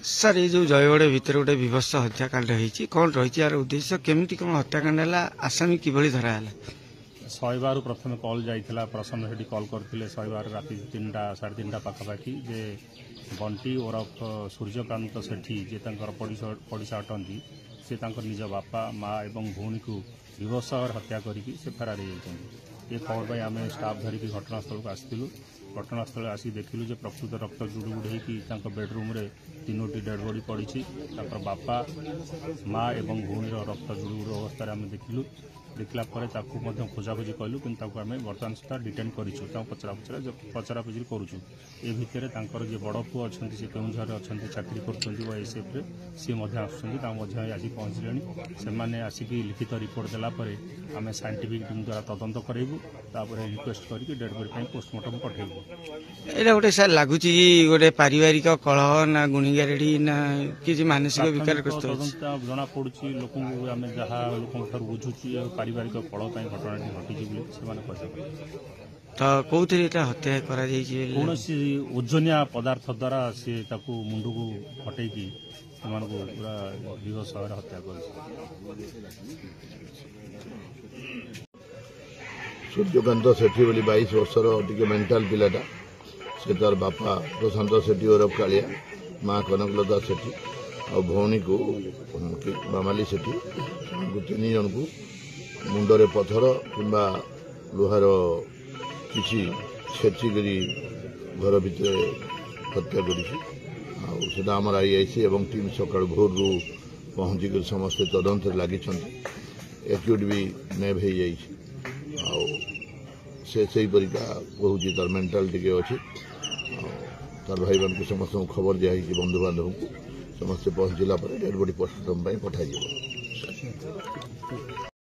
Sir ये जो जयगढ़ भितर गोटे विभत्स हत्याकांड होती कौन रही यार उद्देश्य केमती कौन हत्याकांड है आसामी किभली धरा है 100 प्रथम कल जाइला प्रसन्न से कल करते 100 राति 3टा 3:30 पाखापाखि जे बंटी ओरफ सूर्यकांत सेठी जे पड़िशा अटंती से निज बापा माँ एवं भौणी को विभत्स हत्या करके फेरार हो ये खबर पाई आम स्टाफ धरिकी घटनास्थल को आसलु घटनास्थल आसी देखिलु जे प्रकृत रक्त जुड़ुगुड़ होकर बेडरूम रे 3टी डेड बॉडी पड़ी बापा माँ एवं भौणीर रक्त जुड़ुगुड़ अवस्था आम देखिलु देखला खोजाखोजी कलु कि आम बर्तमान सुधा डिटेन करूँ पचरा पुचरी करुचु ए भितर जे बड़ पुओ अच्छा से केउझर अच्छा चाकरी कर एसएफ सी आज पहुँचले से आसिक लिखित रिपोर्ट देलापर आम साइंटिफिक टीम द्वारा तदंत करेबू रिक्वेस्ट करके डेड बॉडी पोस्टमार्टम पठेबू। एटा गोटे सर लगुच कि गोटे पारिवारिक कलह ना गुणिगारेड़ी ना किसी मानसिक विकार जना पड़ी लोक आम जहाँ लोक बुझुचु पारिवारिक कलह घटना घटी तो कौन हत्या कौन ओजनिया पदार्थ द्वारा सी मुंड को हटेकी पूरा विभत्स हत्या कर। सूर्यकांत सेठी बोली 22 वर्षर टी मेंटाल पिलाटा से तार बापा प्रशांत सेठी ओरफ कालिया माँ कनकलता सेठी और भौणी को मामाली सेठी 3 जन को मुंडरे पथर किंबा लुहार किसी छेचिकी घर भितर हत्या कर आमर आईआईसी और टीम सकाल भोर रू पहुंचिक समस्ते तदंत लगी एक्यूट भी नेब हो से परिका कहूँ तार मेंटाल टी अच्छी तार भाई मान को समस्त खबर दिखाई बंधु बांधव को समस्ते पहुंचला डेड बॉडी पोस्टमार्टम पठाई।